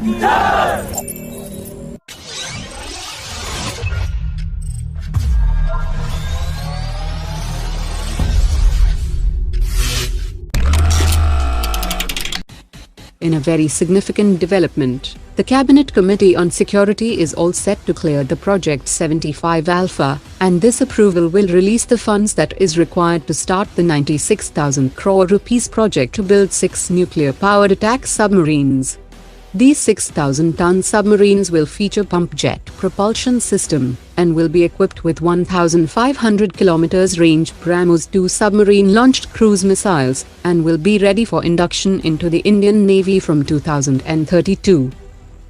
In a very significant development, the Cabinet Committee on Security is all set to clear the Project 75 Alpha, and this approval will release the funds that is required to start the 96,000 crore rupees project to build 6 nuclear-powered attack submarines. These 6,000-ton submarines will feature pump-jet propulsion system and will be equipped with 1,500 km range BrahMos 2 submarine-launched cruise missiles and will be ready for induction into the Indian Navy from 2032.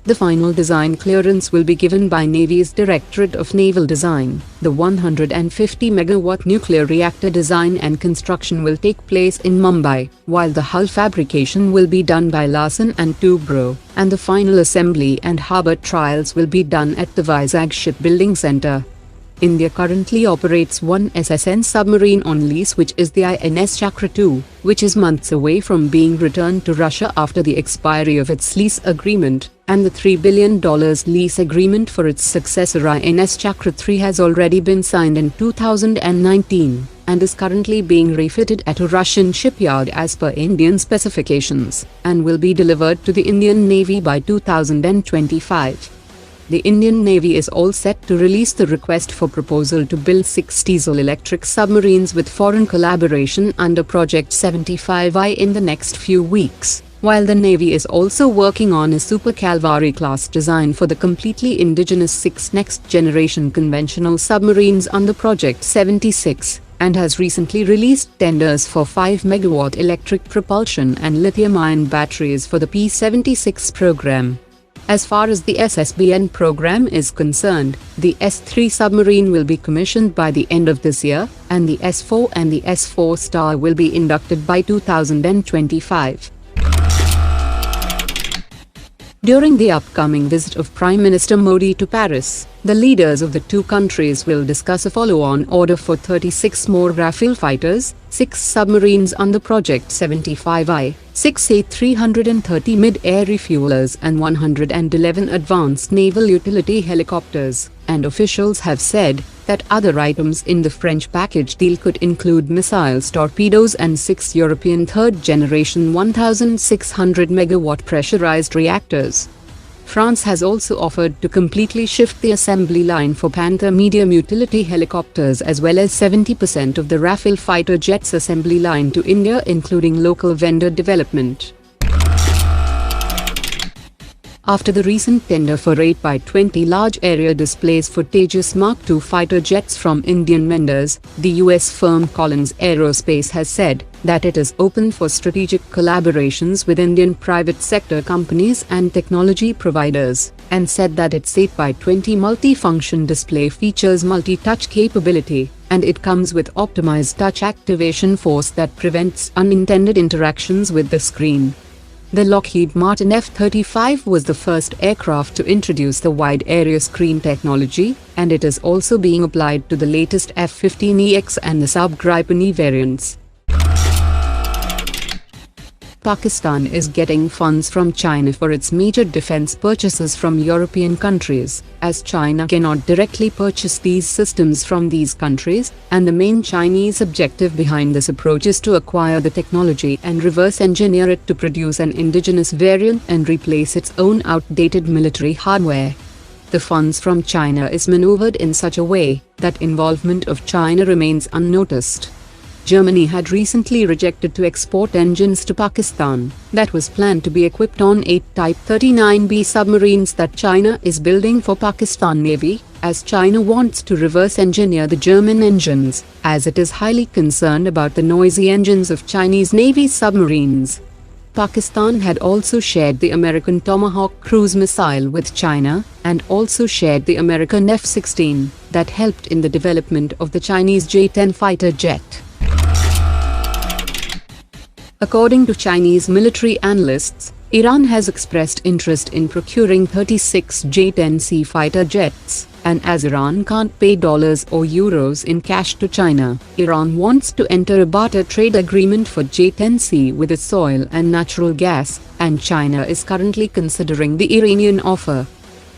The final design clearance will be given by Navy's Directorate of Naval Design. The 150 megawatt nuclear reactor design and construction will take place in Mumbai, while the hull fabrication will be done by Larsen & Toubro, and the final assembly and harbour trials will be done at the Vizag Shipbuilding Centre. India currently operates one SSN submarine on lease, which is the INS Chakra II, which is months away from being returned to Russia after the expiry of its lease agreement, and the $3 billion lease agreement for its successor INS Chakra III has already been signed in 2019, and is currently being refitted at a Russian shipyard as per Indian specifications, and will be delivered to the Indian Navy by 2025. The Indian Navy is all set to release the request for proposal to build 6 diesel-electric submarines with foreign collaboration under Project 75I in the next few weeks, while the Navy is also working on a Super Calvary-class design for the completely indigenous 6 next-generation conventional submarines under Project 76, and has recently released tenders for 5 megawatt electric propulsion and lithium-ion batteries for the P-76 program. As far as the SSBN program is concerned, the S-3 submarine will be commissioned by the end of this year, and the S-4 and the S-4 Star will be inducted by 2025. During the upcoming visit of Prime Minister Modi to Paris, the leaders of the two countries will discuss a follow-on order for 36 more Rafale fighters, 6 submarines under Project 75I, 6 A330 mid-air refuelers and 111 advanced naval utility helicopters, and officials have said that other items in the French package deal could include missiles, torpedoes and 6 European third-generation 1,600 megawatt pressurized reactors. France has also offered to completely shift the assembly line for Panther medium utility helicopters as well as 70% of the Rafale fighter jets assembly line to India, including local vendor development. After the recent tender for 8x20 large area displays for Tejas Mark II fighter jets from Indian vendors, the US firm Collins Aerospace has said that it is open for strategic collaborations with Indian private sector companies and technology providers, and said that its 8x20 multi-function display features multi-touch capability, and it comes with optimized touch activation force that prevents unintended interactions with the screen. The Lockheed Martin F-35 was the first aircraft to introduce the wide area screen technology, and it is also being applied to the latest F-15EX and the Saab Gripen E variants. Pakistan is getting funds from China for its major defense purchases from European countries, as China cannot directly purchase these systems from these countries, and the main Chinese objective behind this approach is to acquire the technology and reverse engineer it to produce an indigenous variant and replace its own outdated military hardware. The funds from China is maneuvered in such a way that involvement of China remains unnoticed. Germany had recently rejected to export engines to Pakistan that was planned to be equipped on 8 Type 39B submarines that China is building for Pakistan Navy, as China wants to reverse engineer the German engines, as it is highly concerned about the noisy engines of Chinese Navy submarines. Pakistan had also shared the American Tomahawk cruise missile with China, and also shared the American F-16 that helped in the development of the Chinese J-10 fighter jet. According to Chinese military analysts, Iran has expressed interest in procuring 36 J-10C fighter jets, and as Iran can't pay dollars or euros in cash to China, Iran wants to enter a barter trade agreement for J-10C with its oil and natural gas, and China is currently considering the Iranian offer.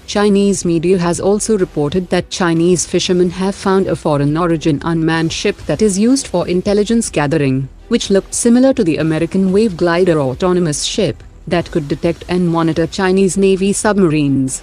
Chinese media has also reported that Chinese fishermen have found a foreign origin unmanned ship that is used for intelligence gathering, which looked similar to the American Wave Glider autonomous ship that could detect and monitor Chinese Navy submarines.